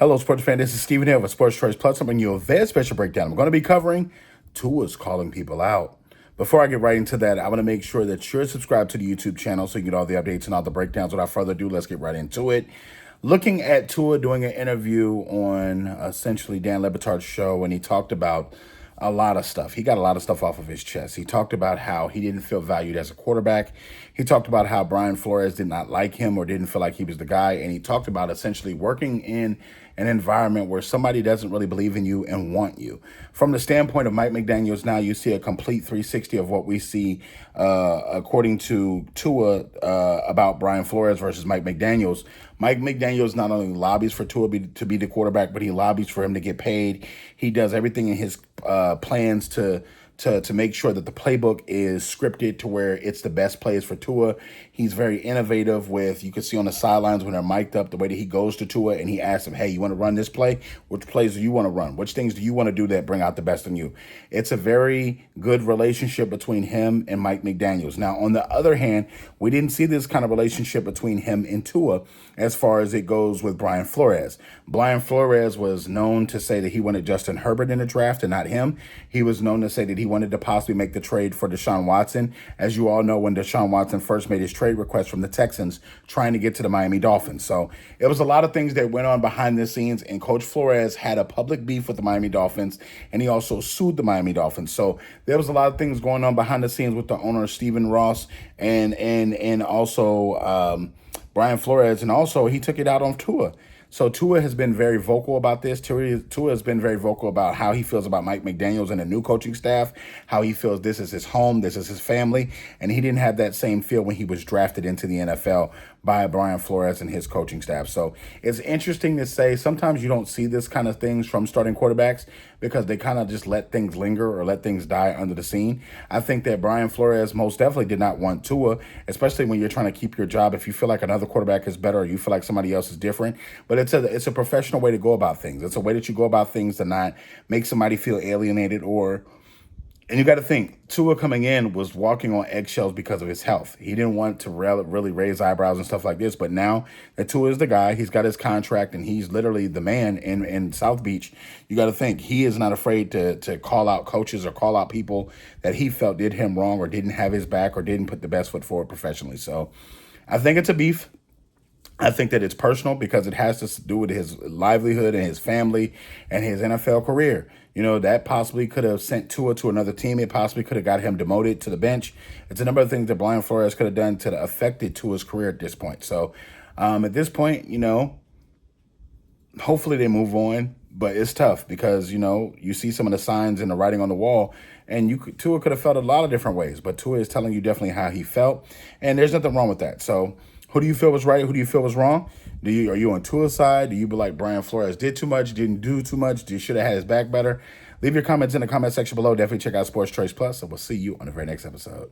Hello, sports fan. This is Stephen here with Sports Choice Plus. I'm bringing you a very special breakdown. I'm going to be covering Tua's calling people out. Before I get right into that, I want to make sure that you're subscribed to the YouTube channel so you get all the updates and all the breakdowns. Without further ado, let's get right into it. Looking at Tua doing an interview on essentially Dan Le Batard's show, and he talked about a lot of stuff. He got a lot of stuff off of his chest. He talked about how he didn't feel valued as a quarterback. He talked about how Brian Flores did not like him or didn't feel like he was the guy. And he talked about essentially working in an environment where somebody doesn't really believe in you and want you. From the standpoint of Mike McDaniels, now you see a complete 360 of what we see according to Tua about Brian Flores versus Mike McDaniels. Mike McDaniels not only lobbies for Tua to be the quarterback, but he lobbies for him to get paid. He does everything in his plans to make sure that the playbook is scripted to where it's the best plays for Tua. He's very innovative with, you can see on the sidelines when they're mic'd up, the way that he goes to Tua and he asks him, hey, you want to run this play? Which plays do you want to run? Which things do you want to do that bring out the best in you? It's a very good relationship between him and Mike McDaniels. Now, on the other hand, we didn't see this kind of relationship between him and Tua as far as it goes with Brian Flores. Brian Flores was known to say that he wanted Justin Herbert in the draft and not him. He was known to say that he wanted to possibly make the trade for Deshaun Watson. As you all know, when Deshaun Watson first made his trade request from the Texans trying to get to the Miami Dolphins. So it was a lot of things that went on behind the scenes, and Coach Flores had a public beef with the Miami Dolphins, and he also sued the Miami Dolphins. So there was a lot of things going on behind the scenes with the owner, Stephen Ross, and also Brian Flores, and also he took it out on Tua. So Tua has been very vocal about this. Tua has been very vocal about how he feels about Mike McDaniels and the new coaching staff, how he feels this is his home, this is his family, and he didn't have that same feel when he was drafted into the NFL by Brian Flores and his coaching staff. So it's interesting to say sometimes you don't see this kind of things from starting quarterbacks because they kind of just let things linger or let things die under the scene. I think that Brian Flores most definitely did not want Tua, especially when you're trying to keep your job. If you feel like another quarterback is better or you feel like somebody else is different, but it's a professional way to go about things. It's a way that you go about things to not make somebody feel alienated and you got to think, Tua coming in was walking on eggshells because of his health. He didn't want to really raise eyebrows and stuff like this. But now that Tua is the guy, he's got his contract, and he's literally the man in South Beach. You got to think he is not afraid to call out coaches or call out people that he felt did him wrong or didn't have his back or didn't put the best foot forward professionally. So I think it's a beef. I think that it's personal because it has to do with his livelihood and his family and his NFL career. You know, that possibly could have sent Tua to another team. It possibly could have got him demoted to the bench. It's a number of things that Brian Flores could have done to affected Tua's career at this point. So at this point, you know, hopefully they move on. But it's tough because, you know, you see some of the signs and the writing on the wall, and Tua could have felt a lot of different ways. But Tua is telling you definitely how he felt, and there's nothing wrong with that. So who do you feel was right? Who do you feel was wrong? Are you on Tua's side? Do you be like Brian Flores did too much, didn't do too much? You should have had his back better? Leave your comments in the comment section below. Definitely check out Sports Choice Plus, and we'll see you on the very next episode.